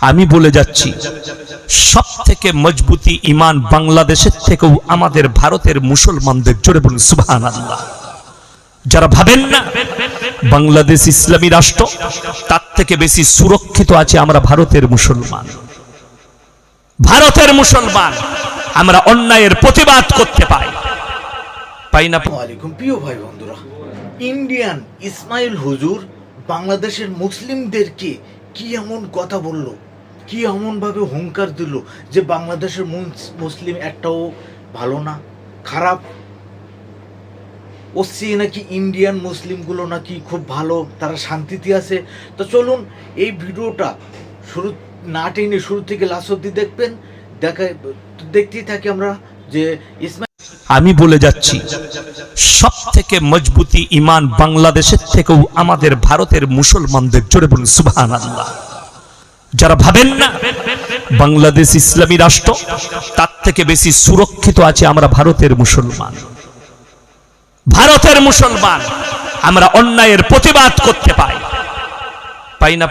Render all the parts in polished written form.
আমি বলে যাচ্ছি সবথেকে মজবুতি ঈমান বাংলাদেশের থেকেও আমাদের ভারতের মুসলমানদের। জোরে বলুন সুবহানাল্লাহ। যারা ভাবেন না বাংলাদেশ ইসলামী রাষ্ট্র, তার থেকে বেশি সুরক্ষিত আছে আমরা ভারতের মুসলমান। ভারতের মুসলমান আমরা অন্যায়ের প্রতিবাদ করতে পাই না। ওয়ালাইকুম প্রিয় ভাই বন্ধুরা, ইন্ডিয়ান ইসমাইল হুজুর বাংলাদেশের মুসলিমদেরকে কি এমন কথা বলল, কি এমন ভাবে হুঙ্কার দিল যে বাংলাদেশের মুসলিম একটাও ভালো না, খারাপ। ও সে নাকি ইন্ডিয়ান মুসলিমগুলো নাকি খুব ভালো, তারা শান্তিতে আছে। তো চলুন এই ভিডিওটা শুরু না টেনে শুরু থেকে লাস্ট অবধি দেখবেন। দেখতেই থাকি আমরা যে আমি বলে যাচ্ছি সবথেকে মজবুতি ঈমান বাংলাদেশের থেকেও আমাদের ভারতের মুসলমানদের। জোরে বলুন সুবহানাল্লাহ। যারা ভাবেন না বাংলাদেশ ইসলামী রাষ্ট্র, তার থেকে বেশি সুরক্ষিত আছে আমরা ভারতের মুসলমান। ভারতের মুসলমান আমরা অন্যায়ের প্রতিবাদ করতে পাই না।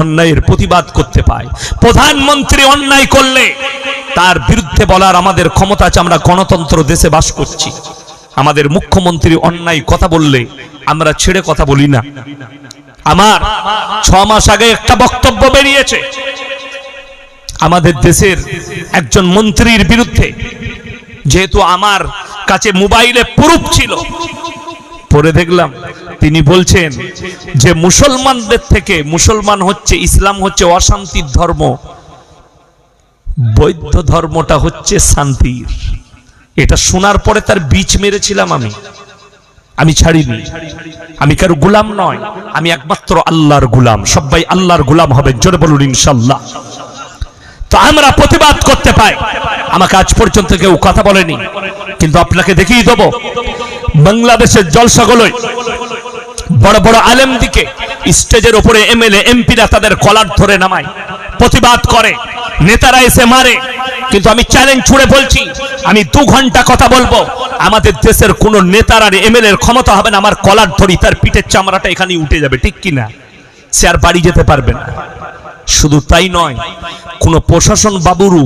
অন্যায়ের প্রতিবাদ করতে পাই। প্রধানমন্ত্রী অন্যায় করলে তার বিরুদ্ধে বলার আমাদের ক্ষমতা আছে। আমরা গণতন্ত্র দেশে বাস করছি। আমাদের মুখ্যমন্ত্রী অন্যায় কথা বললে আমরা ছেড়ে কথা বলি না। আমার 6 মাস আগে একটা বক্তব্য বেরিয়েছে আমাদের দেশের একজন মন্ত্রীর বিরুদ্ধে, যেহেতু আমার কাছে মোবাইলে প্রুফ ছিল, পরে দেখলাম তিনি বলছেন যে মুসলমানদের থেকে, মুসলমান হচ্ছে, ইসলাম হচ্ছে অশান্তির ধর্ম, বৌদ্ধ ধর্মটা হচ্ছে শান্তির। এটা শোনার পরে তার বীজ মেরেছিলাম আমি ছাড়িনি। আমি কারো গোলাম নয়, আমি একমাত্র আল্লাহর গোলাম। সবাই আল্লাহর গোলাম হবেন, জোরে বলুন ইনশাআল্লাহ। তো আমরা প্রতিবাদ করতে পাই। আমাকে আজ পর্যন্ত কেউ কথা বলেনি, কিন্তু আপনাকে দেখিয়ে দেবো বাংলাদেশের জলসাগুলোয় বড় বড় আলেম দিকে স্টেজের উপরে এমএলএ এমপিরা তাদের কলার ধরে নামায়, প্রতিবাদ করে, নেতারা এসে মারে। কিন্তু আমি চ্যালেঞ্জ ছুড়ে বলছি, আমি 2 ঘন্টা কথা বলবো, আমাদের দেশের কোন নেতার আর এমএলএর ক্ষমতা হবে না আমার কলার ধরি তার পিঠের চামড়াটা এখানেই উঠে যাবে, ঠিক কিনা? সে আর বাড়ি যেতে পারবে না। শুধু তাই নয়, কোন প্রশাসন বাবুরও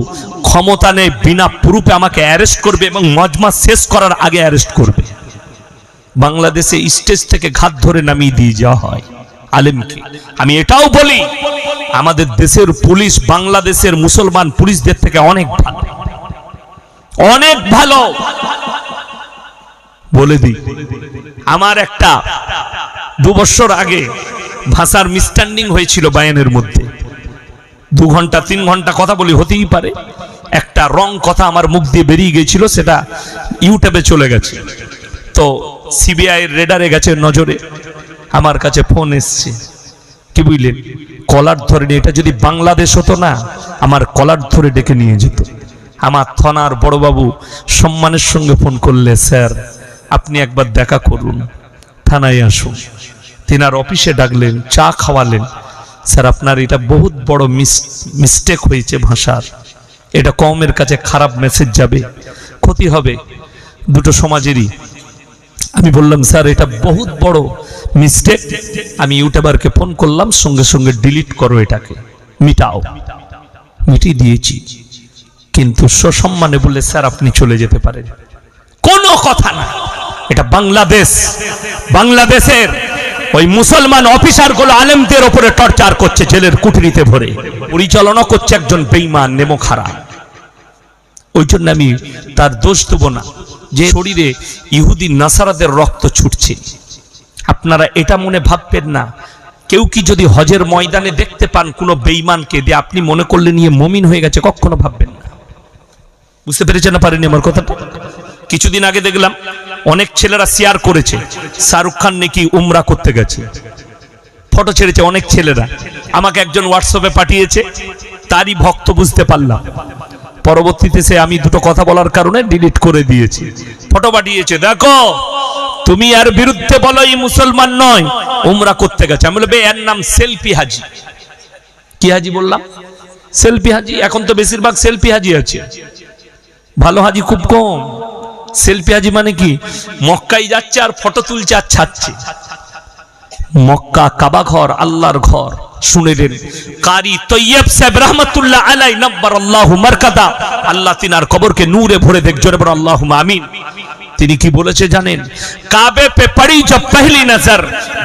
ক্ষমতা নেই বিনা প্রুফে আমাকে অ্যারেস্ট করবে এবং মজমা শেষ করার আগে অ্যারেস্ট করবে। বাংলাদেশে স্টেজ থেকে ঘাত ধরে নামিয়ে দিয়ে যাওয়া হয় আলেমকে। আমি এটাও বলি আমাদের দেশের পুলিশ বাংলাদেশের মুসলমান পুলিশদের থেকে অনেক ভালো, অনেক ভালো। বলে দিই, আমার একটা 2 বছর আগে ভাষার মিসস্ট্যান্ডিং হয়েছিল বায়ানের মধ্যে। 2 ঘন্টা 3 ঘন্টা কথা বলি, হতেই পারে একটা রং কথা আমার মুখ দিয়ে বেরিয়ে গিয়েছিল, সেটা ইউটিউবে চলে গেছে। তো সিবিআই এর রেডারে গেছে নজরে, আমার কাছে ফোন এসছে, কি বুঝলেন, কলার ধরে নিয়ে, এটা যদি বাংলাদেশ হতো না আমার কলার ধরে ডেকে নিয়ে যেত। আমার থানার বড়বাবু সম্মানের সঙ্গে ফোন করলে, স্যার আপনি একবার দেখা করুন, থানায় আসুন। তিনার অফিসে ডাকলেন, চা খাওয়ালেন। স্যার আপনার এটা বহুত বড় মিস্টেক হয়েছে ভাষার, এটা কওমের কাছে খারাপ মেসেজ যাবে, ক্ষতি হবে দুটো সমাজেরই। আমি বললাম স্যার এটা বহুত বড় মিস্টেক, আমি ইউটিউবারকে ফোন করলাম, সঙ্গে সঙ্গে ডিলিট করো, এটাকে মিটাও। মিটিয়ে দিয়েছি, কিন্তু সসম্মানে বলে স্যার আপনি চলে যেতে পারেন। কোনো কথা না, এটা বাংলাদেশ। বাংলাদেশের ওই মুসলমান অফিসারগুলো আলেমদের উপরে টর্চার করছে, জেলের কুঠরিতে ভরে পরিচালনা করছে একজন বেঈমান নেমোখারা। ওই জন্য আমি তার দোষ দেব না যে শরীরে ইহুদি নাসারাদের রক্ত ছুটছে। আপনারা এটা মনে ভাববেন না, কেউ কি যদি হজের ময়দানে দেখতে পান কোনো বেঈমানকে দিয়ে আপনি মনে করলে নিয়ে মুমিন হয়ে গেছে, কখনো ভাববেন না। বুঝতে পেরেছেন না পারেনি আমার কথাটা? কিছুদিন আগে দেখলাম অনেক ছেলেরা শেয়ার করেছে শাহরুখ খান নাকি উমরা করতে গেছে, ফটো ছেড়েছে অনেক ছেলেরা। আমাকে একজন হোয়াটসঅ্যাপে পাঠিয়েছে, তারই ভক্ত বুঝতে পারলাম। পরবর্তীতে সে আমি দুটো কথা বলার কারণে ডিলিট করে দিয়েছি। ফটো পাঠিয়েছে, দেখো তুমি আর বিরুদ্ধে বলো এই মুসলমান নয়, উমরা করতে গেছে। আমি বলবো এর নাম সেলফি হাজি। কি হাজি বললাম? সেলফি হাজি। এখন তো বেশিরভাগ সেলফি হাজি আছে, ভালো হাজি খুব কম। সেলফি হাজি মানে কি, মক্কায় যাচ্ছে আর ফটো তুলছে আর ছাড়ছে। মক্কা কাবা ঘর, আল্লাহর ঘর। শুনেলেন কারি তৈয়ব সাহেব রহমাতুল্লাহ আলাই নব্বরাল্লাহু মারকাদা, আল্লাহ তিনার কবরকে নূরে ভরে দেখ, জোরে বলো আল্লাহুম্মা আমিন। তিনি কি বলেছে জানেন? কাবে পে পড়ি জব পহলি নজর,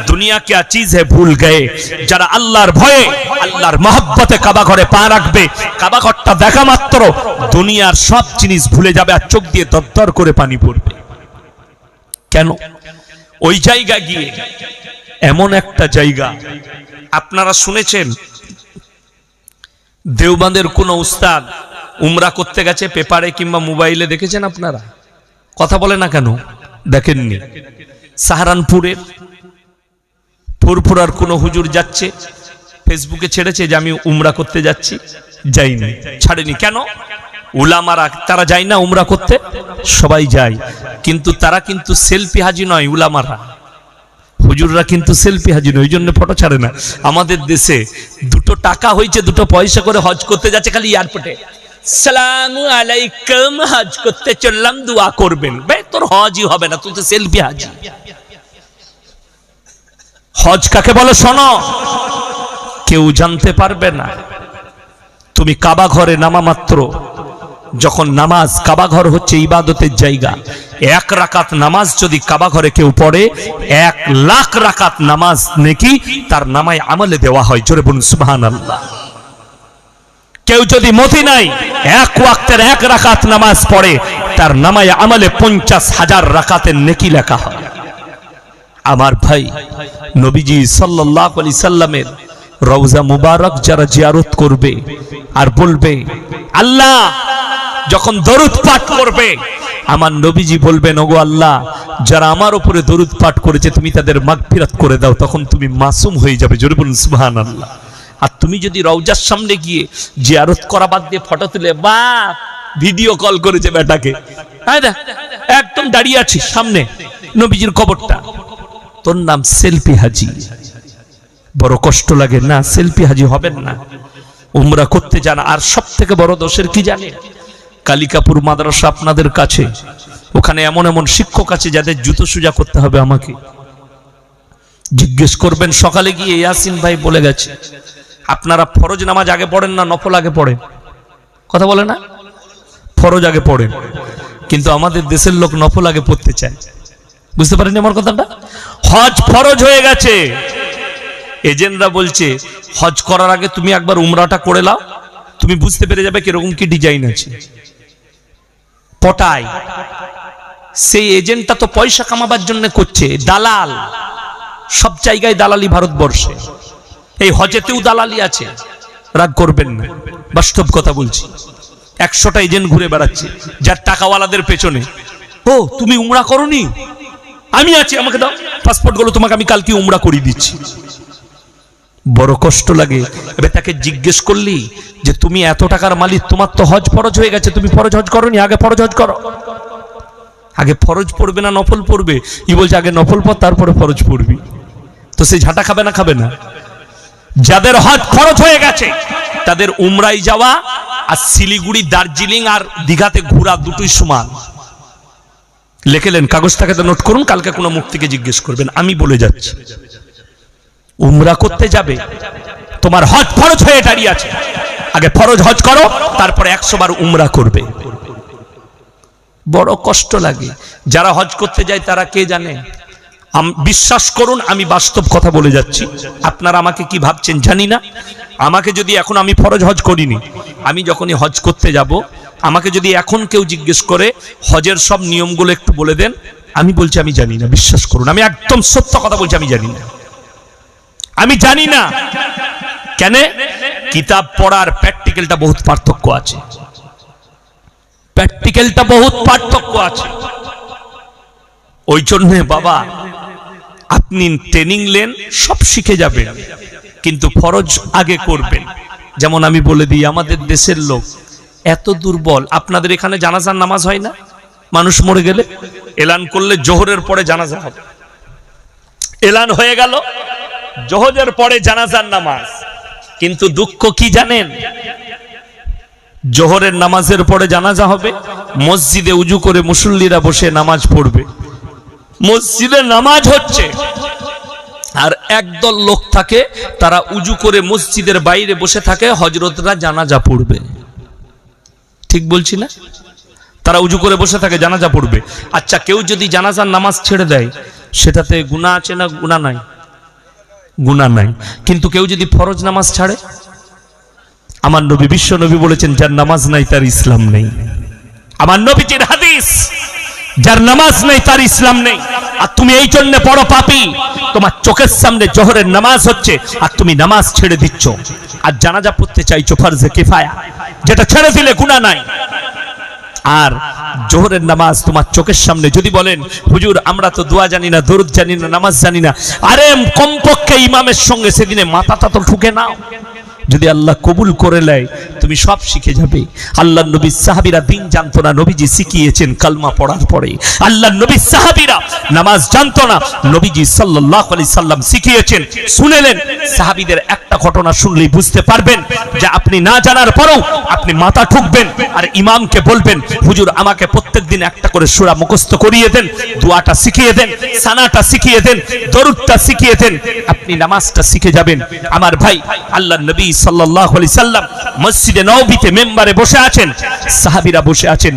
দুনিয়া क्या चीज है ভুল গয়ে। যারা আল্লাহর ভয়ে আল্লাহর মহব্বতে কাবা ঘরে পা রাখবে, কাবা ঘরটা দেখা মাত্র দুনিয়ার সব জিনিস ভুলে যাবে আর চোখ দিয়ে দরদর করে পানি পড়বে। কেন? ওই জায়গা গিয়ে এমন একটা জায়গা, আপনারা শুনেছেন দেওবন্দের কোন উস্তাদ উমরা করতে গেছে, পেপারে কিংবা মোবাইলে দেখেছেন আপনারা? কথা বলে না কেন? দেখেননি? সাহারানপুরের ফুরফুরার কোন হুজুর যাচ্ছে, ফেসবুকে ছেড়েছে যে আমি উমরা করতে যাচ্ছি, যাইনি, ছাড়েনি। কেন? উলামারা তারা যায় না উমরা করতে? সবাই যায়, কিন্তু তারা কিন্তু সেলফি হাজি নয়। উলামারা, হুজুররা কিন্তু সেলফি হাজি নয়, ওই জন্য ফটো ছাড়ে না। আমাদের দেশে দুটো টাকা হয়েছে, দুটো পয়সা করে হজ করতে যাচ্ছে, খালি এয়ারপোর্টে সালামু আলাইকুম, হজ করতে চললাম, দোয়া করবেন। বে তোর হজই হবে না, তুই তো সেলফি হাজি। হজ কাকে বলে শোনো, কেউ জানতে পারবে না। তুমি কাবা ঘরে নামা মাত্র, যখন নামাজ, কাবা ঘর হচ্ছে ইবাদতের জায়গা, 1 রাকাত নামাজ যদি কাবা ঘরে কেউ পড়ে, 1 লাখ রাকাত নামাজ নেকি তার নামায় আমলে দেওয়া হয়। জোরে বলুন সুবহানাল্লাহ। কেউ যদি মদিনায় 1 ওয়াক্তের 1 রাকাত নামাজ পড়ে, তার নামায় আমলে 50,000 রাকাতের নেকি লেখা হয়। আমার ভাই, নবীজি সাল্লাল্লাহু আলাইহি সাল্লামের রওজা মুবারক যারা জিয়ারত করবে আর বলবে, আল্লাহ যখন দরুদ পাঠ করবে, আমার নবীজি বলবেন, ওগো আল্লাহ, যারা আমার উপরে দরুদ পাঠ করেছে তুমি তাদের মাগফিরাত করে দাও, তখন তুমি মাসুম হয়ে যাবে। জোরে বলুন সুবহানাল্লাহ। আর তুমি যদি রওজার সামনে গিয়ে জিয়ারত করা বাদ দিয়ে ফটো তুলে, বা ভিডিও কল করেছে বেটাকে, হ্যাঁ একদম দাঁড়িয়ে আছিস সামনে নবীজির কবরটা, তোর নাম সেলফি হাজি। বড় কষ্ট লাগে না? সেলফি হাজি হবেন না, উমরা করতে যান। আর সব থেকে বড় দোষের কি জানে? কালিকাপুর মাদ্রাসা আপনাদের কাছে, ওখানে এমন এমন শিক্ষক আছে যাদের জুতো সোজা করতে হবে। আমাকে জিজ্ঞেস করবেন, সকালে গিয়ে ইয়াসিন ভাই বলে গেছে, আপনারা ফরজ নামাজ আগে পড়েন না নফল আগে পড়েন? কথা বলে না? ফরজ আগে পড়েন, কিন্তু আমাদের দেশের লোক নফল আগে পড়তে চায়। বুঝতে পারেন আমার কথাটা? হজ ফরজ হয়ে গেছে, এজেন্টরা বলছে হজ করার আগে তুমি একবার উমরাটা করে নাও, তুমি বুঝতে পেরে যাবে কিরকম কি ডিজাইন আছে। পটায় সেই এজেন্টটা তো পয়সা কামাবার জন্য করছে, দালাল। সব জায়গায় দালালি ভারতবর্ষে, এই হজেতেও দালালি আছে। রাগ করবেন না, বাস্তব কথা বলছি। 100টা এজেন্ট ঘুরে বেড়াচ্ছে যার টাকাওয়ালাদের পেছনে। ও তুমি উমরা করনি? আমি আছি, আমাকে দাও পাসপোর্ট গুলো, তোমাকে আমি কালকে উমরা করিয়ে দিচ্ছি। বড় কষ্ট লাগে। এবার তাকে জিজ্ঞেস করলি যে তুমি এত টাকার মালিক, তোমার তো হজ ফরজ হয়ে গেছে, তুমি ফরজ হজ করনি, আগে ফরজ হজ করো। আগে ফরজ পড়বে না নফল পড়বে? ই বলছে আগে নফল পড় তারপরে ফরজ পড়বি। তো সে ঝাঁটা খাবে না? খাবে না। যাদের হজ ফরজ হয়ে গেছে তাদের উমরাই যাওয়া আর শিলিগুড়ি, দার্জিলিং আর দীঘাতে ঘোরা দুটোই সমান। লিখেলেন, কাগজটাকে নোট করুন, কালকে কোনো মুক্তিকে জিজ্ঞেস করবেন। আমি বলে যাচ্ছি, উমরা করতে যাবে, তোমার হজ ফরজ হয়ে দাঁড়িয়ে আছে, আগে ফরজ হজ করো, তারপরে 100 বার উমরা করবে। বড় কষ্ট লাগে। যারা হজ করতে যায় তারা কে জানে? বিশ্বাস করুন, আমি বাস্তব কথা বলে যাচ্ছি। আপনারা আমাকে কি ভাবছেন জানি না। আমাকে যদি এখন, আমি ফরজ হজ করিনি, আমি যখনই হজ করতে যাব, আমাকে যদি এখন কেউ জিজ্ঞেস করে হজের সব নিয়মগুলো একটু বলে দেন, আমি বলছি আমি জানি না। বিশ্বাস করুন, আমি একদম সত্য কথা বলছি, আমি জানি না। আমি জানি না। কেন? কিতাব পড়ার প্র্যাকটিক্যালটা বহুত পার্থক্য আছে। প্র্যাকটিক্যালটা বহুত পার্থক্য আছে। ওই জন্য বাবা, আপনি ট্রেনিং নেন, সব শিখে যাবেন, কিন্তু ফরজ আগে করবেন। যেমন আমি বলে দিই, আমাদের দেশের লোক এত দুর্বল। আপনাদের এখানে জানাজার নামাজ হয় না? মানুষ মরে গেলে এলান করলে জোহরের পরে জানাজা হবে। এলান হয়ে গেল, জোহরের পরে জানাজার নামাজ। কিন্তু দুঃখ কি জানেন? জোহরের নামাজের পরে জানাজা হবে, মসজিদে উজু করে মুসল্লিরা বসে নামাজ পড়বে। মসজিদে নামাজ হচ্ছে, আর একদল লোক থাকে তারা উজু করে মসজিদের বাইরে বসে থাকে, হযরতরা জানাজা পড়বে। ঠিক বলছি না? তারা উজু করে বসে থাকে, জানাজা পড়বে। আচ্ছা, কেউ যদি জানাজার নামাজ ছেড়ে দেয় সেটাতে গুনাহ আছে না গুনাহ নাই? গুনাহ নাই। কিন্তু কেউ যদি ফরজ নামাজ ছাড়ে, আমার নবী বিশ্ব নবী বলেছেন যার নামাজ নাই তার ইসলাম নেই। আমার নবীজির হাদিস, যার নামাজ নেই তার ইসলাম নেই। আর তুমি এই জন্য বড় পাপী, তোমার চোখের সামনে জোহরের নামাজ হচ্ছে আর তুমি নামাজ ছেড়ে দিচ্ছ, আর জানাজা পড়তে চাইছো ফরজে কিফায়া, যেটা ছেড়ে দিলে গুনাহ নাই। আর জোহরের নামাজ তোমার চোখের সামনে, যদি বলেন হুজুর আমরা তো দোয়া জানি না, দরুদ জানি না, নামাজ জানি না, আরে কমপক্ষে ইমামের সঙ্গে সেদিনে মাথাটা তো ঠুকে নাও। যদি আল্লাহ কবুল করে নেয় তুমি সব শিখে যাবে। আল্লাহর নবীর সাহাবীরা দিন জানতো না, নবীজি শিখিয়েছেন কালমা পড়ার পরে। আল্লাহর নবীর সাহাবীরা নামাজ জানতো না, নবীজি সাল্লাল্লাহু আলাইহি সাল্লাম শিখিয়েছেন। শুনেলেন, সাহাবীদের একটা ঘটনা শুনলেই বুঝতে পারবেন যে আপনি না জানার পরেও আপনি মাথা ঠুকবেন আর ইমামকে বলবেন হুজুর আমাকে প্রত্যেকদিন একটা করে সূরা মুখস্থ করিয়ে দেন, দোয়াটা শিখিয়ে দেন, সানাটা শিখিয়ে দেন, দরুদটা শিখিয়ে দেন, আপনি নামাজটা শিখে যাবেন। আমার ভাই, আল্লাহর নবী সাল্লাল্লাহু আলাইহি সাল্লাম মসজিদে নববীতে মেম্বারে বসে আছেন, সাহাবীরা বসে আছেন।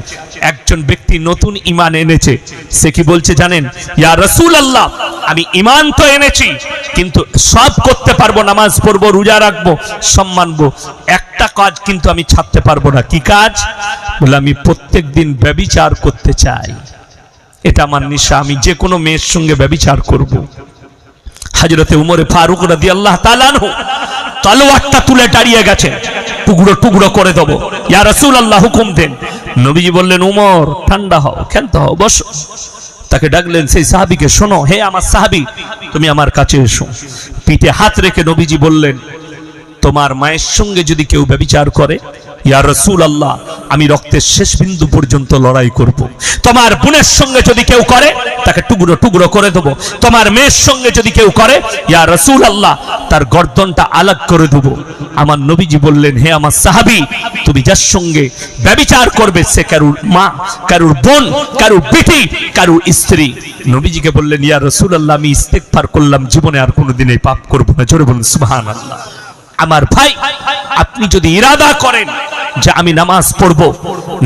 একজন ব্যক্তি নতুন ঈমান এনেছে, সে কি বলছে জানেন? ইয়া রাসূলুল্লাহ, আমি ঈমান তো এনেছি কিন্তু সব করতে পারবো, নামাজ পড়বো, রোজা রাখবো, সব মানবো, একটা কাজ কিন্তু আমি ছাড়তে পারবো না। কি কাজ? বলে আমি প্রত্যেকদিন ব্যভিচার করতে চাই, এটা আমার নেশা, আমি যে কোনো মেয়ের সঙ্গে ব্যভিচার করব। হযরতে উমরে ফারুক রাদিয়াল্লাহু তাআলা আনহু তলোয়ারটা তুলে দাঁড়িয়ে গেছেন, টুকরো টুকরো করে দেব, ইয়া রাসূলুল্লাহ হুকুম দেন। নবীজি বললেন উমর ঠান্ডা হও, ক্ষান্ত হও, বসো। তাকে ডাকলেন সেই সাহাবীকে, শোনো হে আমার সাহাবী, তুমি আমার কাছে এসো। পিঠে হাত রেখে নবীজি বললেন, তোমার মায়ের সঙ্গে যদি কেউ ব্যভিচার করে, ইয়া রাসূলুল্লাহ আমি রক্তের শেষ বিন্দু পর্যন্ত লড়াই করব। তোমার বোনের সঙ্গে যদি কেউ করে তাকে টুকরো টুকরো করে দেব। তোমার মেয়ের সঙ্গে যদি কেউ করে, ইয়া রাসূলুল্লাহ তার গর্দনটা আলাদা করে দেব। আমার নবীজি বললেন, হে আমার সাহাবী, তুমি যার সঙ্গে ব্যভিচার করবে সে কারুর মা, কারুর বোন, কারুর বেটি, কারুর স্ত্রী। নবীজিকে বললেন, ইয়া রাসূলুল্লাহ আমি ইস্তেগফার করলাম, জীবনে আর কোনোদিন এই পাপ করব না। জোরে বলুন সুবহানাল্লাহ। আমার ভাই, আপনি যদি ইরাদা করেন যে আমি নামাজ পড়ব,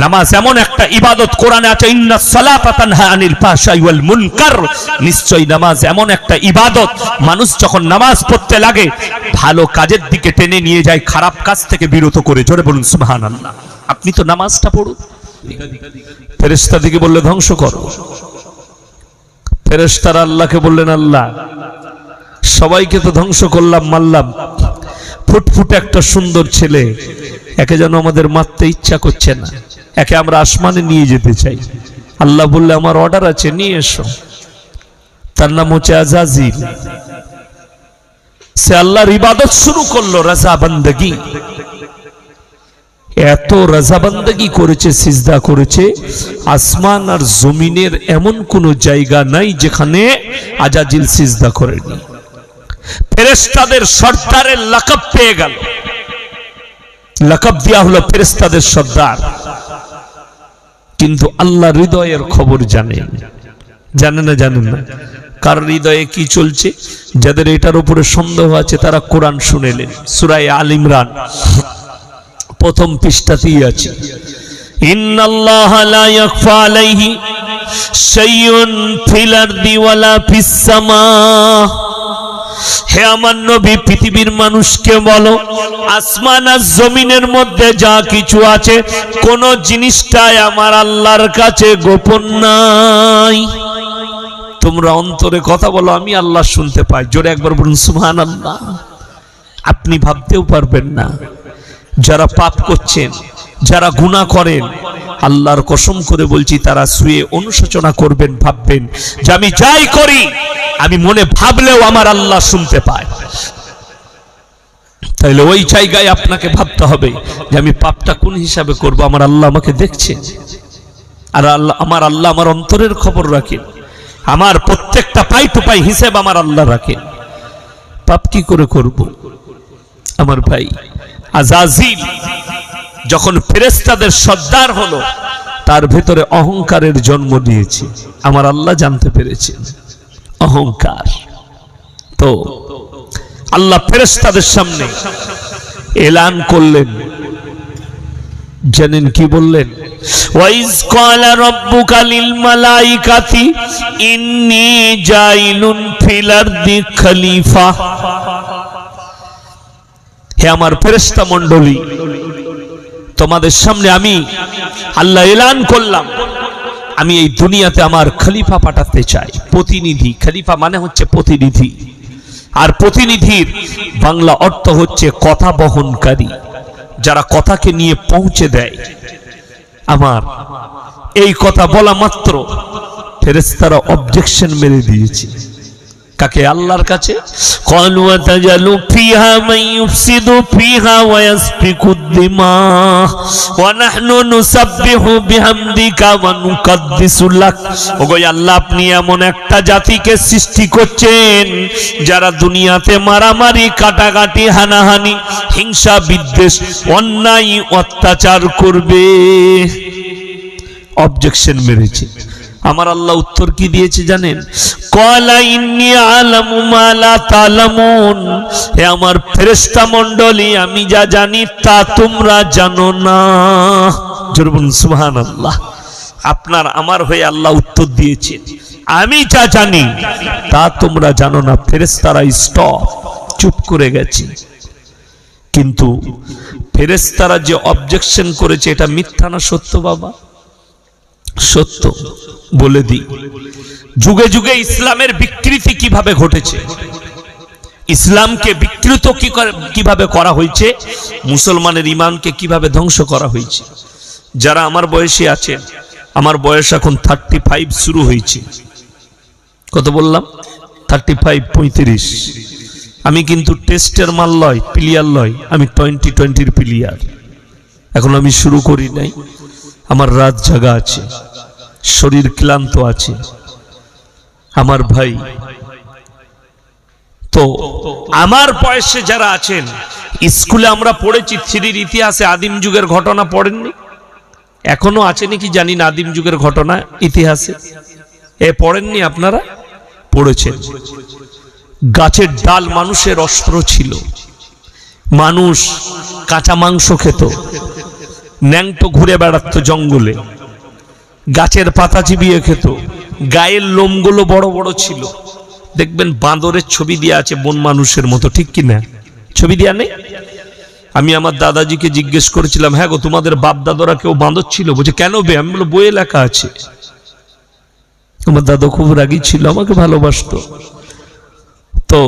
নামাজ এমন একটা ইবাদত, কোরআনে আছে ইন্নাস সালাতা তানহা আনিল ফাহশাই ওয়াল মুনকার, নিশ্চয়ই নামাজ এমন একটা ইবাদত, মানুষ যখন নামাজ পড়তে লাগে ভালো কাজের দিকে টেনে নিয়ে যায়, খারাপ কাজ থেকে বিরত করে। জোরে বলুন সুবহানাল্লাহ। আপনি তো নামাজটা পড়ুন। ফেরেশতা দিকে বললে ধ্বংস করো, ফেরেশতারা আল্লাহকে বললেন, আল্লাহ সবাইকে তো ধ্বংস করলাম, মারলাম, ফুটফুটে একটা সুন্দর ছেলে, একে যেন আমাদের মারতে ইচ্ছা করছে না, একে আমরা আসমানে নিয়ে যেতে চাই। আল্লাহ বললে, আমার অর্ডার আছে, নিয়ে এসো। তার নাম হচ্ছে আজাজিল। সে আল্লাহর ইবাদত শুরু করলো, রাজা বান্দাগি। এত রাজা বান্দাগি করেছে, সিজদা করেছে, আসমান আর জমিনের এমন কোন জায়গা নাই যেখানে আজাজিল সিজদা করেনি। ফেরেশতাদের সর্দারের লাকাব পেয়ে গেল, লাকাব দেয়া হলো ফেরেশতাদের সর্দার। কিন্তু আল্লাহ হৃদয়ের খবর জানেন, জানেন না? জানেন না কার হৃদয়ে কি চলছে? যাদের এটার উপরে সন্দেহ আছে তারা কোরআন শুনেলেন। সূরা আল ইমরান প্রথম পৃষ্ঠাতেই আছে, ইন্নাল্লাহা লা ইয়াখফা আলাইহি শাইউন ফিল আরদি ওয়ালা ফিস সামা। হে আমার নবী, পৃথিবীর মানুষকে বলো, আসমান আর জমিনের মধ্যে যা কিছু আছে কোন জিনিসটাই আমার আল্লাহর কাছে গোপন নাই। তোমরা অন্তরে কথা বলো, আমি আল্লাহ শুনতে পাই। জোরে একবার বলুন সুবহানাল্লাহ। আপনি ভাবতেও পারবেন না, যারা পাপ করছেন, যারা গুনাহ করেন, আল্লাহর কসম করে বলছি, তারা শুয়ে অনুশোচনা করবেন, ভাববেন যে আমি যাই করি, আমি মনে ভাবলেও আমার আল্লাহ শুনতে পায়। তাইলে ওই জায়গায় আপনাকে ভাবতে হবে যে আমি পাপটা কোন হিসাবে করব, আমার আল্লাহ আমাকে দেখছেন। আর আমার আল্লাহ আমার অন্তরের খবর রাখেন, আমার প্রত্যেকটা পাই টু পাই হিসেব আমার আল্লাহ রাখেন। পাপ কি করে করব? আমার ভাই, আজাজিল যখন ফেরেশতাদের সর্দার হলো, তার ভেতরে অহংকারের জন্ম নিয়েছে। আমার আল্লাহ জানতে পেরেছেন অহংকার। তো আল্লাহ ফেরেশতাদের সামনে এলান করলেন, জানেন কি বললেন? ওয়াইজ ক্বালা রাব্বুকা লিল মালাইকাতি ইন্নী জাইলুন ফিল আরদি খলিফা। হে আমার ফেরেশতা মণ্ডলী, তোমাদের সামনে আমি আল্লাহ এলান করলাম, আমি এই দুনিয়াতে আমার খলিফা পাঠাতে চাই, প্রতিনিধি। খলিফা মানে হচ্ছে প্রতিনিধি, আর প্রতিনিধির বাংলা অর্থ হচ্ছে কথা বহনকারী, যারা কথাকে নিয়ে পৌঁছে দেয়। আমার এই কথা বলা মাত্র ফেরেশতারা অবজেকশন মেরে দিয়েছে। কাকে? আল্লাহর কাছে। ক্বালু আতাজালু ফিহা মান ইউফসিদু ফিহা ওয়া ইয়াসফিকুদ দিমা ওয়া নাহনু নুসাব্বিহু বিহামদিকা ওয়া নুকাদ্দিসু লাক। ওগো আল্লাহ, আপনি এমন একটা জাতিকে সৃষ্টি করছেন যারা দুনিয়াতে মারামারি, কাটাকাটি, হানাহানি, হিংসা, বিদ্বেষ, অন্যায়, অত্যাচার করবে। অবজেকশন মেরেছে। আমার আল্লাহ উত্তর কি দিয়েছে জানেন? ক্বালা ইন্নী আ'লামু মা লা তা'লামুন। হে আমার ফেরেশতা মণ্ডলী, আমি যা জানি তা তোমরা জানো না। জোরে বলুন সুবহানাল্লাহ। আপনার আমার হয়ে আল্লাহ উত্তর দিয়েছেন, আমি যা জানি তা তোমরা জানো না। ফেরেশতারা স্টপ, চুপ করে গেছে। কিন্তু ফেরেশতারা যে অবজেকশন করেছে, এটা মিথ্যা না সত্য বাবা? সত্য। বলে দিই, যুগে যুগে ইসলামের বিকৃতি কিভাবে ঘটেছে, ইসলামকে বিকৃত কিভাবে করা হয়েছে, মুসলমানের ঈমানকে কিভাবে ধ্বংস করা হয়েছে। যারা আমার বয়সী আছেন, আমার বয়স এখন 35 শুরু হয়েছে। কত বললাম? 35, 35। আমি কিন্তু টেস্টের মাল লয়, প্লেয়ার লয়, আমি 20-20 প্লেয়ার। এখন আমি শুরু করি নাই। আমার রাত জাগা আছে, শরীর ক্লান্ত আছে। আমার ভাই, তো আমার বয়সে যারা আছেন, স্কুলে আমরা পড়েছি থ্রির ইতিহাসে আদিম যুগের ঘটনা পড়েননি? এখনো আছে নাকি জানি না আদিম যুগের ঘটনা ইতিহাসে। পড়েননি? আপনারা পড়েছেন। গাছের ডাল মানুষের অস্ত্র ছিল। মানুষ কাঁচা মাংস খেত, ন্যাংটো ঘুরে বেড়াত জঙ্গলে, গাছের পাতা চিবিয়ে খেত, গায়ের লোমগুলো বড় বড় ছিল। দেখবেন বাঁদরের ছবি দেয়া আছে বন মানুষের মতো, ঠিক কি না? ছবি দেয়া নেই? আমি আমার দাদাজিকে জিজ্ঞেস করেছিলাম, হ্যাঁ গো, তোমাদের বাপ দাদারা কেউ বাঁদর ছিল? বলছে কেন বে? আমি বললাম বইয়ে লেখা আছে। আমার দাদা খুব রাগী ছিল, আমাকে ভালোবাসতো। তো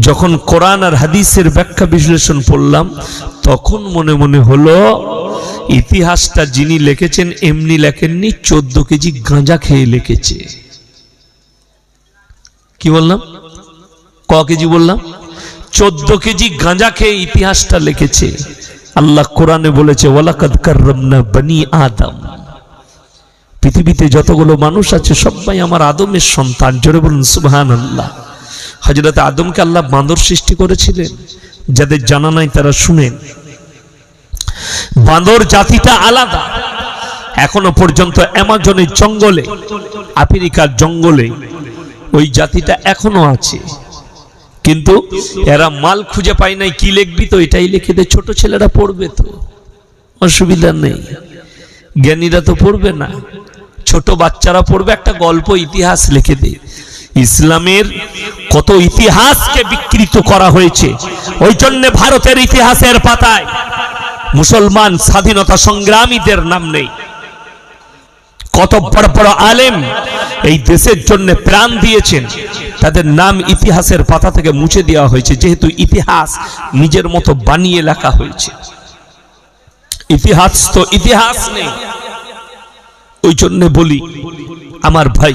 যখন কোরআন আর হাদিসের ব্যাখ্যা বিশ্লেষণ পড়লাম, তখন মনে মনে হলো ইতিহাসটা যিনি লিখেছেন এমনি লেখেননি, 14 কেজি গাঁজা খেয়ে লিখেছে। কি বললাম? ক কেজি বললাম? 14 কেজি গাঁজা খেয়ে ইতিহাসটা লিখেছে। আল্লাহ কোরআনে বলেছে, ওয়ালাকাদ কাররামনা বনি আদম। পৃথিবীতে যতগুলো মানুষ আছে সবাই আমার আদমের সন্তান। জোরে বলুন সুবহানাল্লাহ। হযরত আদমকে আল্লাহ বাঁদর সৃষ্টি করেছিলেন। যাদের জানা নাই তারা শুনেন, বাঁদর জাতিটা আলাদা। এখনো পর্যন্ত অ্যামাজনের জঙ্গলে, আফ্রিকার জঙ্গলে ওই জাতিটা এখনো আছে। কিন্তু এরা মাল খুঁজে পায় নাই। কি লিখবি? তো এটাই লিখে দে, ছোট ছেলেরা পড়বে, তো অসুবিধা নেই। জ্ঞানীরা তো পড়বে না, ছোট বাচ্চারা পড়বে। একটা গল্প, ইতিহাস লিখে দে। ইসলামের কত ইতিহাসকে বিকৃত করা হয়েছে। ওই জন্য ভারতের ইতিহাসের পাতায় মুসলমান স্বাধীনতা সংগ্রামীদের নাম নেই। কত বড় বড় আলেম এই দেশের জন্য প্রাণ দিয়েছেন, তাদের নাম ইতিহাসের পাতা থেকে মুছে দেওয়া হয়েছে, যেহেতু ইতিহাস নিজের মতো বানিয়ে লেখা হয়েছে। ইতিহাস তো ইতিহাস নেই। ওই জন্য বলি আমার ভাই,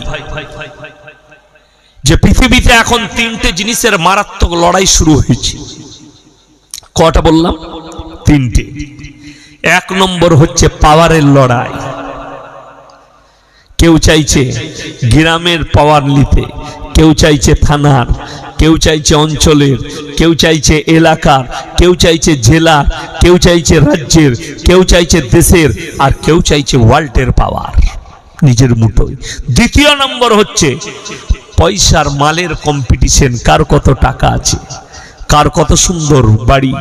যে পৃথিবীতে এখন 3টে জিনিসের মারাত্মক লড়াই শুরু হয়েছে। কটা বললাম? 3টে। 1 নম্বর হচ্ছে পাওয়ারের লড়াই। কেউ চাইছে গ্রামের পাওয়ার নিতে, কেউ চাইছে থানার, কেউ চাইছে অঞ্চলের, কেউ চাইছে এলাকার, কেউ চাইছে জেলার, কেউ চাইছে রাজ্যের, কেউ চাইছে দেশের, আর কেউ চাইছে ওয়ার্ল্ডের পাওয়ার নিজের মুঠোয়। 2য় নম্বর হচ্ছে পয়সার মালের কম্পিটিশন, কার কত টাকা আছে, কার কত সুন্দর বাড়ি।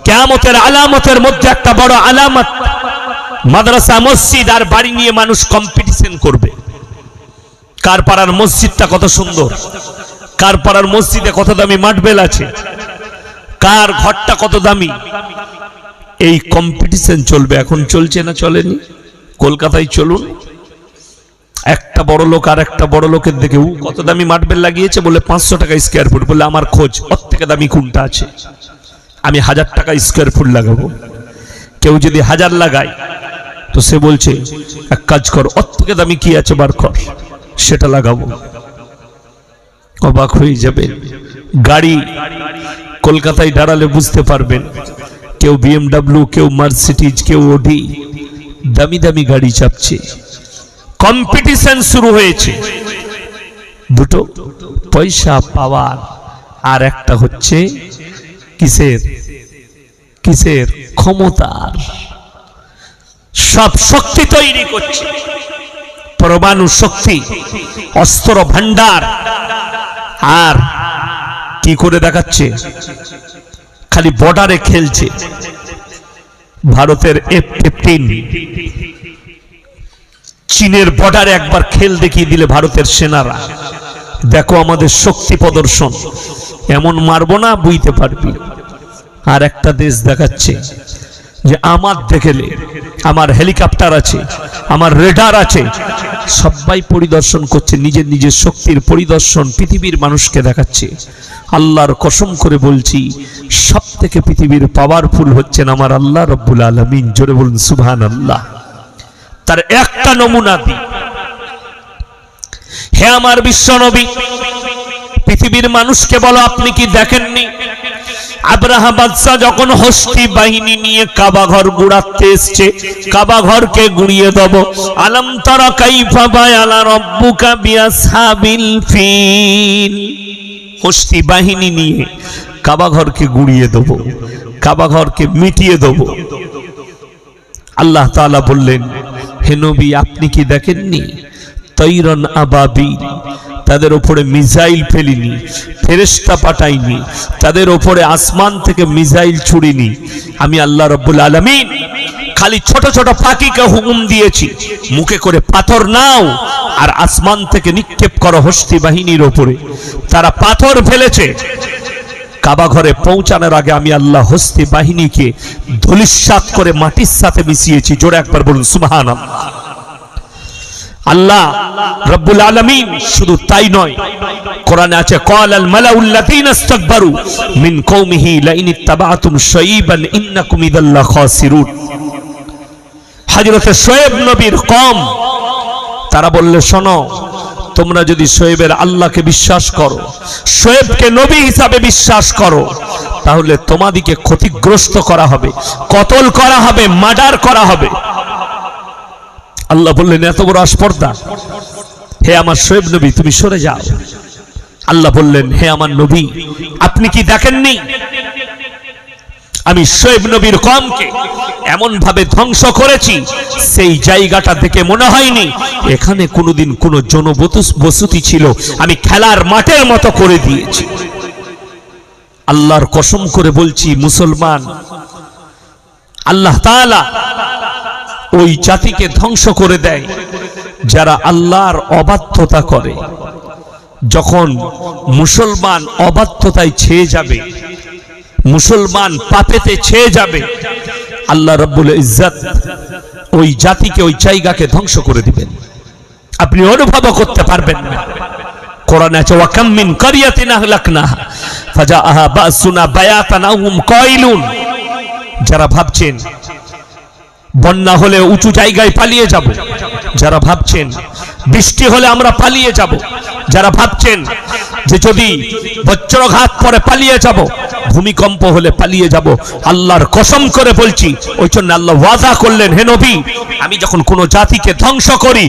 কিয়ামতের আলামতের মধ্যে একটা বড় আলামত, মাদ্রাসা মসজিদ আর বাড়ি নিয়ে মানুষ কম্পিটিশন করবে। কার পাড়ার মসজিদটা কত সুন্দর, কার পাড়ার মসজিদে কত দামি মার্বেল আছে, কার ঘরটা কত দামি, এই কম্পিটিশন চলবে। এখন চলছে না চলেনি? কলকাতায় চলুন, একটা বড় লোক আর একটা বড় লোকের দেখে ও কত দামি মার্বেল লাগিয়েছে, বলে 500 টাকা স্কয়ার ফুট, বলে আমার খোঁজ ওর থেকে দামি কোনটা আছে, আমি 1000 টাকা স্কয়ার ফুট লাগাবো। কেউ যদি 1000 লাগায় তো সে বলছে এক কাজ কর, ওর থেকে দামি কি আছে বার কর, সেটা লাগাবো। অবাক হয়ে যাবে। গাড়ি কলকাতায় দাঁড়ালে বুঝতে পারবেন, কেউ BMW, কেউ মার্সিডিজ, কেউ অডি, দামি দামি গাড়ি চাপছে। কম্পিটিশন শুরু হয়েছে, দুটো, পয়সা পাওয়ার, আর একটা হচ্ছে কিসের কিসের ক্ষমতার। সব শক্তি তৈরি করছে, পরমাণু শক্তি, অস্ত্র ভান্ডার, আর কি করে দেখাচ্ছে, খালি বর্ডারে খেলছে। ভারতের F-15 চীনের বর্ডারে একবার খেল দেখিয়ে দিলে ভারতের সেনারা, দেখো আমাদের শক্তি প্রদর্শন, এমন মারবো না বুঝতে পারবি। আর একটা দেশ দেখাচ্ছে যে আমার দেখলে আমার হেলিকপ্টার আছে, আমার রেডার আছে, সবাই পরিদর্শন করছে, নিজের নিজের শক্তির পরিদর্শন পৃথিবীর মানুষকে দেখাচ্ছে। আল্লাহর কসম করে বলছি, সব থেকে পৃথিবীর পাওয়ারফুল হচ্ছেন আমার আল্লাহ রব্বুল আলামিন। জোরে বলুন সুবহানাল্লাহ। তার একটা নমুনা দিই, হে আমার বিশ্ব নবী, পৃথিবীর মানুষকে বলো আপনি কি দেখেননি আব্রাহা বাদশা যখন হস্তি বাহিনী নিয়ে কাবা ঘর গুড়াতে এসছে, কাবা ঘরকে গুড়িয়ে দেব। আলাম তারা কাইফা বায়ালা রব্বুকা বিআসহাবিল ফিল, হস্তি বাহিনী নিয়ে কাবা ঘরকে গুড়িয়ে দেব, কাবা ঘরকে মিটিয়ে দেব। আল্লাহ তাআলা বললেন, হে নবী আপনি কি দেখেননি তৈরন আবাবিল, তাদের উপরে মিসাইল ফেলিনি, ফেরেশতা পাঠাইনি, তাদের উপরে আসমান থেকে মিসাইল ছুড়িনি। আমি আল্লাহ রাব্বুল আলামিন খালি ছোট ছোট পাখিকে হুকুম দিয়েছি, মুখে করে পাথর নাও আর আসমান থেকে নিক্ষেপ করো হস্তি বাহিনীর উপরে। তারা পাথর ফেলেছে, কাবা ঘরে পৌঁছানোর আগে আমি আল্লাহ হস্তি বাহিনীকে ধূলিসাৎ করে মাটির সাথে মিশিয়েছি। জোরে একবার বলুন সুবহানাল্লাহ। আল্লাহ রব্বুল আলামিন শুধু তাই নয়, কোরআনে আছে ক্বালাল মালাউল্লাযীনা ইসতাকবারু মিন কওমিহি লাইন ইত্তাবা'তুম শুআইবান ইন্নাকুম ইযাল খাসিরুন। হযরত শুআয়ব নবীর কওম তারা বললে, শোনো, তোমরা যদি শুআয়বের আল্লাহকে বিশ্বাস করো, শুআয়বকে নবী হিসাবে বিশ্বাস করো, তাহলে তোমাদিকে ক্ষতিগ্রস্ত করা হবে, কতল করা হবে, মার্ডার করা হবে। আল্লাহ বললেন, এত বড় আস্পর্ধা, হে আমার শুআয়ব নবী তুমি সরে যাও। আল্লাহ বললেন, হে আমার নবী আপনি কি দেখেননি আমি শুআয়ব নবীর কওমকে এমন ভাবে ধ্বংস করেছি, সেই জায়গাটা দেখে মনে হয়নি এখানে কোনোদিন কোনো জনবসতি ছিল, আমি খেলার মাঠের মতো করে দিয়েছি। আল্লাহর কসম করে বলছি মুসলমান, আল্লাহ তাআলা ওই জাতিকে ধ্বংস করে দেয় যারা আল্লাহর অবাধ্যতা করে। যখন মুসলমান অবাধ্যতায় ছেয়ে যাবে, মুসলমান পাপেতে ছেয়ে যাবে, আল্লাহ রাব্বুল ইজ্জত ওই জাতিকে, ওই জায়গাকে ধ্বংস করে দিবেন। আপনি অনুভব করতে পারবেন না। কোরআনে আছে ওয়া কাম মিন কারিয়াতিন আহলাকনাহা ফাজাআহা বাসুনা বায়াতান আও হুম কাইলুন। যারা ভাবছেন বন্যা হলে উঁচু জায়গায় পালিয়ে যাব, যারা ভাবছেন বৃষ্টি হলে আমরা পালিয়ে যাব, যারা ভাবছেন যে যদি বজ্রঘাত পরে পালিয়ে যাব, ভূমিকম্প হলে পালিয়ে যাব, আল্লাহর কসম করে বলছি, ওই জন্য আল্লাহ ওয়াদা করলেন, হে নবী আমি যখন কোনো জাতিকে ধ্বংস করি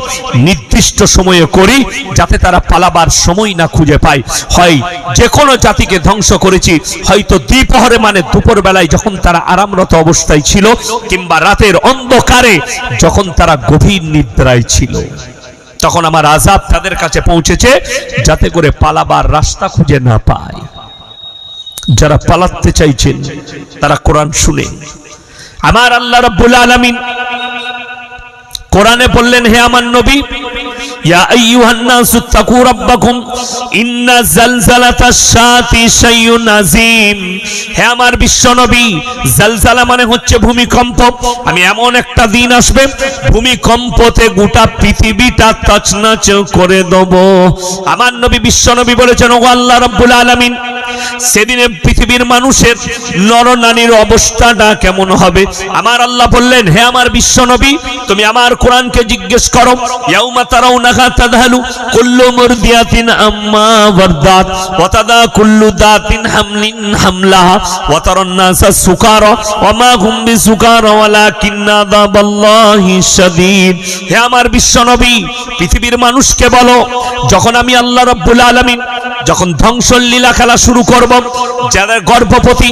নির্দিষ্ট সময়ে করি, যাতে তারা পালাবার সময় না খুঁজে পায়। হয় যে কোনো জাতিকে ধ্বংস করেছি হয়তো দ্বিপ্রহরে মানে দুপুর বেলায় যখন তারা আরামরত অবস্থায় ছিল, কিংবা রাতের অন্ধকারে যখন তারা গভীর নিদ্রায় ছিল। তখন আমার আযাব তাদের কাছে পৌঁছেছে যাতে করে পালাবার রাস্তা খুঁজে না পায়। যারা পালাতে চাইছেন তারা কোরআন শুনে। আমার আল্লাহ রাব্বুল আলামিন কোরআনে বললেন, হে আমার নবী, ইয়া আইয়ুহান নাসু তাকু রাব্বাকুম ইন্না জালজালাতাশ শাতি শাইউন আযীম। হে আমার বিশ্ব নবী, জালজালা মানে হচ্ছে ভূমিকম্প। আমি এমন একটা দিন আসবে, ভূমিকম্পতে গোটা পৃথিবীটা তছনছ করে দেব। আমার নবী বিশ্ব নবী বলেছেন, ও আল্লাহ রাব্বুল আলামিন, সেদিনে পৃথিবীর মানুষের নরনারীর অবস্থাটা কেমন হবে? আমার আল্লাহ বললেন, হে আমার বিশ্ব নবী, তুমি আমার কোরআনকে জিজ্ঞেস করো, ইয়াউমা তারাউনাহা তাযহালু কুল্লু মুরদিয়াতিন আম্মা ওয়ারদাত ওয়া তাদা কুল্লু দাতিন হামলিন হামলাহা ওয়া তারান নাসা সুকারা ওয়া মা হুম বিসুকারা ওয়ালাকিন্না আযাবাল্লাহি শাদীদ। হে আমার বিশ্ব নবী, পৃথিবীর মানুষকে বলো, যখন আমি আল্লাহ রাব্বুল আলামিন যখন ধ্বংসের লীলা খেলা শুরু করব, যাদের গর্ভবতী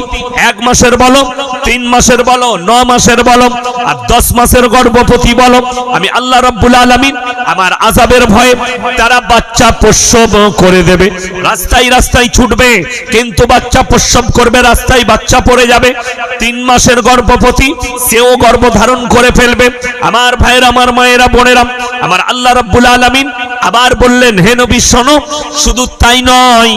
1 মাসের বলো, 3 মাসের বলো, 9 মাসের বলো, আর 10 মাসের গর্ভবতী বলো, আমি আল্লাহ রাব্বুল আলামিন আমার আযাবের ভয়ে তারা বাচ্চা প্রসব করে দেবে। রাস্তায় রাস্তায় ছুটবে, কিন্তু বাচ্চা প্রসব করবে, রাস্তায় বাচ্চা পড়ে যাবে। 3 মাসের গর্ভবতী সেও গর্ভধারণ করে ফেলবে। আমার ভাইয়েরা, আমার মায়েরা, বোনেরা, আমার আল্লাহ রাব্বুল আলামিন আবার বললেন, হে নবী শোনো, শুধু তাই নয়,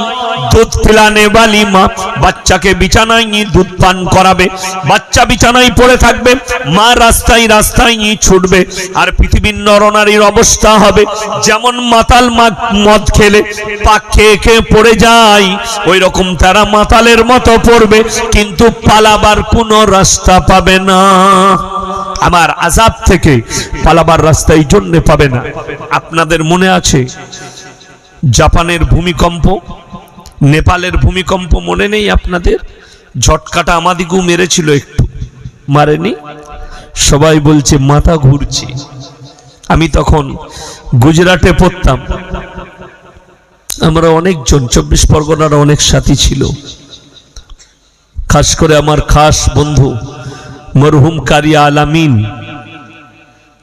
দুধ পিলানে বালি মা বাচ্চাকে বিছানায় নিয়ে দুধ পান করাবে। বাচ্চা বিছানায় পড়ে থাকবে, মা রাস্তায় রাস্তায় নিয়ে ছুটবে। আর পৃথিবীর নরনারীর অবস্থা হবে যেমন মাতাল মদ খেলে পাক খেয়ে খেয়ে পড়ে যায়, ওই রকম তারা মাতালের মতো পড়বে, কিন্তু পালাবার কোনো রাস্তা পাবে না। আমার আযাব থেকে পালাবার রাস্তা এই জন্য পাবে না। আপনাদের মনে আছে জাপানের ভূমিকম্প, নেপালের ভূমিকম্প মনে নেই আপনাদের? ঝটকাটা আমাদিকেও মেরেছিল, একটু মারেনি? সবাই বলছে মাথা ঘুরছে। আমি তখন গুজরাটে পড়তাম, আমরা অনেকজন 24 পরগনার অনেক সাথী ছিল, খাস করে আমার খাস বন্ধু মরহুম কারি আলামিন,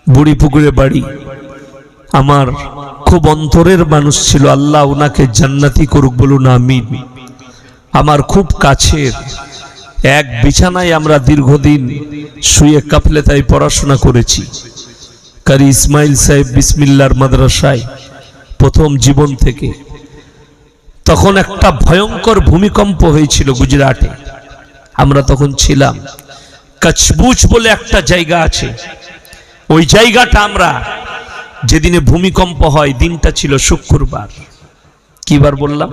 বুড়িপুকুরে বাড়ি, আমার খুব অন্তরের মানুষ ছিল, আল্লাহ ওনাকে জান্নাতি করুক বলুন আমিন। আমার খুব কাছের, এক বিছানায় আমরা দীর্ঘদিন শুয়ে কাফলেতায় পড়াশোনা করেছি। কারি ইসমাইল সাহেব বিসমিল্লাহর মাদ্রাসায় প্রথম জীবন থেকে। তখন একটা ভয়ঙ্কর ভূমিকম্প হয়েছিল গুজরাটে, আমরা তখন ছিলাম। কচবুজ বলে একটা জায়গা আছে, ওই জায়গাটা আমরা, যেদিনে ভূমিকম্প হয় দিনটা ছিল শুক্রবার। কিবার বললাম?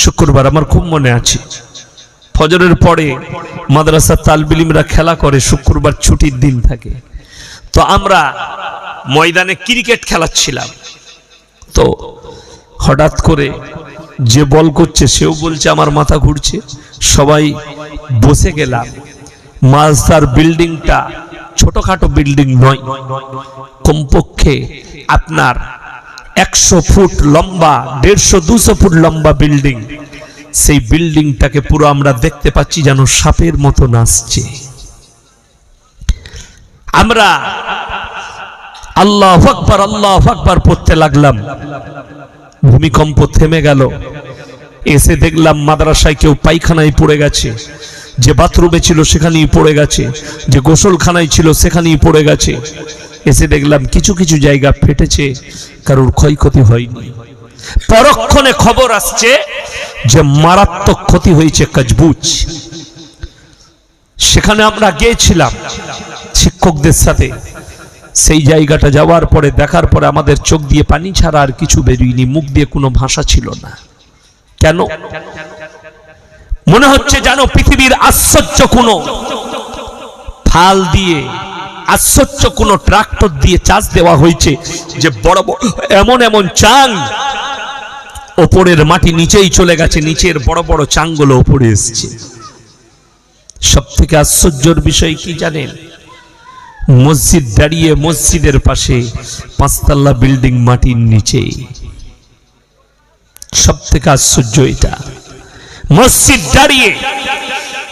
শুক্রবার। আমার খুব মনে আছে, ফজরের পরে মাদ্রাসার তালবিলিমরা খেলা করে, শুক্রবার ছুটির দিন থাকে। তো আমরা ময়দানে ক্রিকেট খেলাচ্ছিলাম, তো হঠাৎ করে যে বল করছে সেও বলছে আমার মাথা ঘুরছে। সবাই বসে গেলাম। মাঝদার বিল্ডিংটা ছোটখাটো বিল্ডিং নয়, কমপক্ষে আপনার 100 ফুট লম্বা, 150-200 ফুট লম্বা বিল্ডিং। সেই বিল্ডিংটাকে পুরো আমরা দেখতে পাচ্ছি যেন সাপের মতো নাচছে। আমরা আল্লাহু আকবার আল্লাহু আকবার পড়তে লাগলাম। ভূমিকম্প থেমে গেল। এসে দেখলাম মাদ্রাসায় কেউ পায়খানায় পড়ে গেছে, যে বাথরুমে ছিল সেখানেই পড়ে গেছে, যে গোসলখানায় ছিল সেখানেই পড়ে গেছে। এসে দেখলাম কিছু কিছু জায়গা ফেটেছে, কারোর ক্ষয়ক্ষতি হয়নি। পরক্ষণে খবর আসছে যে মারাত্মক ক্ষতি হয়েছে কচবুজ। সেখানে আমরা গিয়েছিলাম শিক্ষকদের সাথে। সেই জায়গাটা যাওয়ার পরে, দেখার পরে আমাদের চোখ দিয়ে পানি ছাড়া আর কিছু বেরিয়েনি, মুখ দিয়ে কোনো ভাষা ছিল না। কেন? মনে হচ্ছে যেন পৃথিবীর আশ্চর্য কোনো ফাল দিয়ে, আশ্চর্য কোনো ট্রাক্টর দিয়ে চাষ দেওয়া হয়েছে, যে বড় বড় এমন এমন চাং, ওপরের মাটি নিচেই চলে গেছে, নিচের বড় বড় চাংগুলো ওপরে এসছে। সব থেকে আশ্চর্যের বিষয় কি জানেন? মসজিদ দাঁড়িয়ে, মসজিদের পাশে 5 তলা বিল্ডিং মাটির নিচে। সব থেকে আশ্চর্য এটা, মসজিদ দাঁড়িয়ে,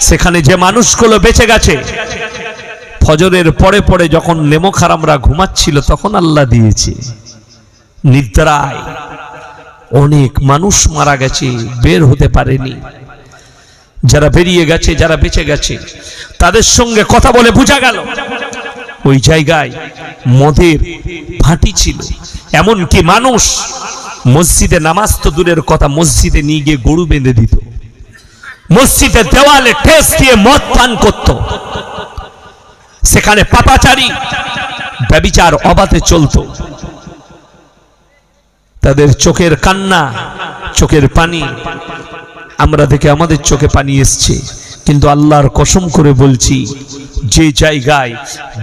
সেখানে যে মানুষগুলো বেঁচে গেছে, ফজরের পরে পরে যখন নেমোখারামরা ঘুমাচ্ছিল তখন আল্লাহ দিয়েছে। নিদ্রায় অনেক মানুষ মারা গেছে, বের হতে পারেনি। যারা বেরিয়ে গেছে, যারা বেঁচে গেছে, তাদের সঙ্গে কথা বলে বোঝা গেল ওই জায়গায় মদের ভাটি ছিল। এমনকি মানুষ মসজিদে নামাজ তো দূরের কথা, মসজিদে নিয়ে গিয়ে গরু বেঁধে দিত, মসজিদের দেওয়ালে ঠেস দিয়ে মদ পান করত। সেখানে পাপাচারী ব্যভিচার অবাধে চলতো। তাদের চোখের কান্না, চোখের পানি আমরা দেখে আমাদের চোখে পানি এসছে। কিন্তু আল্লাহর কসম করে বলছি, যে জায়গায়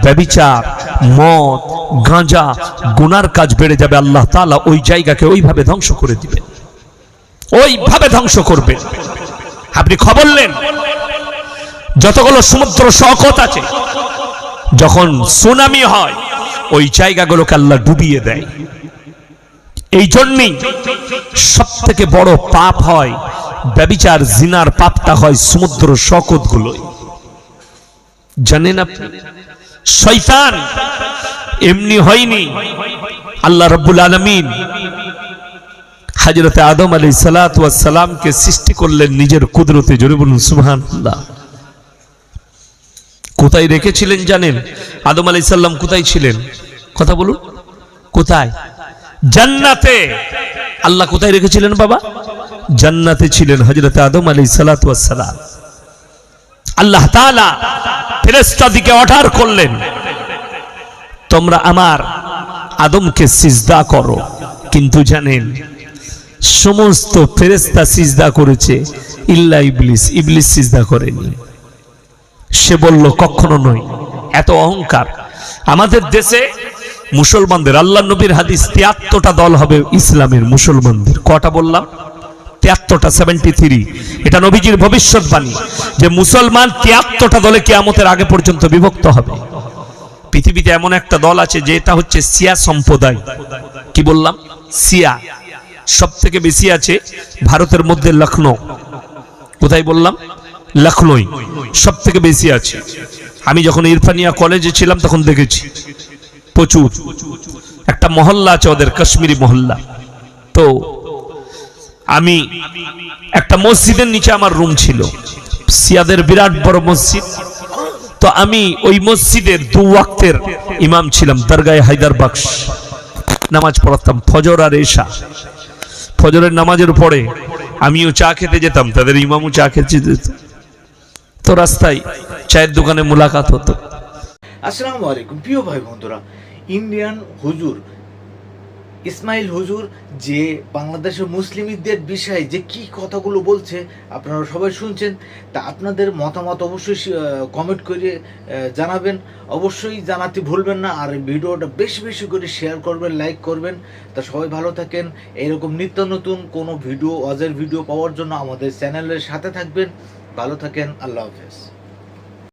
ব্যভিচার, মদ, গাঁজা, গুনার কাজ বেড়ে যাবে, আল্লাহ তাআলা ওই জায়গাকে ওইভাবে ধ্বংস করে দিবেন, ওইভাবে ধ্বংস করবেন। আপনি খবর নেন, যতগুলো সমুদ্র সৈকত আছে, যখন সুনামি হয় ওই জায়গাগুলোকে আল্লাহ ডুবিয়ে দেয়। এই জন্যই সব থেকে বড় পাপ হয় ব্যভিচার, জিনার পাপটা হয় সমুদ্র সৈকতগুলোয়। জানেন আপনি, শয়তান এমনি হয়নি। আল্লাহ রাব্বুল আলামিন হযরত আদম আলাইহিস সালাতু ওয়াস সালামকে সৃষ্টি করলেন নিজের কুদরতে। জোরে বলুন সুবহানাল্লাহ। কোথায় রেখেছিলেন জানেন? আদম আলাইহিস সালাম কোথায় ছিলেন? কথা বলুন, কোথায়? জান্নাতে। আল্লাহ কোথায় রেখেছিলেন বাবা? জান্নাতে ছিলেন হযরত আদম আলাইহিস সালাতু ওয়াস সালাম। আল্লাহ তাআলা ফেরেশতাদেরকে অর্ডার করলেন, তোমরা আমার আদমকে সিজদা করো। কিন্তু জানেন, সমস্ত ফেরেশতা সিজদা করেছে, ইল্লা ইবলিস। ইবলিস সিজদা করেনি। সে বলল কখনো নয়। এত অহংকার। আমাদের দেশে মুসলমানদের, আল্লাহ নবীর হাদিস, ৭৩টা দল হবে ইসলামের মুসলমানদের। কটা বললাম? ৭৩টা, 73। এটা নবীজির ভবিষ্যৎবাণী যে মুসলমান ৭৩টা দলে কিয়ামতের আগে পর্যন্ত বিভক্ত হবে। পৃথিবীতে এমন একটা দল আছে যেটা হচ্ছে শিয়া সম্প্রদায়। কি বললাম? শিয়া। সব থেকে বেশি আছে ভারতের মধ্যে লখনৌ। কোথায় বললাম? লখনৌ সব থেকে বেশি আছে। আমি যখন ইরফানিয়া কলেজে ছিলাম তখন দেখেছি প্রচুর। একটা মহল্লা আছে ওদের, কাশ্মীরি মহল্লা। তো আমি একটা মসজিদের নিচে আমার রুম ছিল, শিয়াদের বিরাট বড় মসজিদ। তো আমি ওই মসজিদের 2 ওয়াক্তের ইমাম ছিলাম। দরগায়ে হায়দার বখশ নামাজ পড়াতাম, ফজর আর এশা। ফজরের নামাজের পরে আমিও চা খেতে যেতাম, তাদের ইমামও চা খেতে যেত। তো রাস্তায় চায়ের দোকানে মোলাকাত হতো। আসসালামু আলাইকুম প্রিয় ভাই বন্ধুরা। ইন্ডিয়ান হুজুর ইসমাইল হুজুর যে বাংলাদেশের মুসলিমদের বিষয়ে যে কি কথাগুলো বলছে আপনারা সবাই শুনছেন। তা আপনাদের মতামত অবশ্যই কমেন্ট করে জানাবেন, অবশ্যই জানাতে ভুলবেন না। আর ভিডিওটা বেশি বেশি করে শেয়ার করবেন, লাইক করবেন। তা সবাই ভালো থাকেন। এরকম নিত্য নতুন কোনো ভিডিও, অজের ভিডিও পাওয়ার জন্য আমাদের চ্যানেলের সাথে থাকবেন। ভালো থাকেন। আল্লাহ হাফেজ।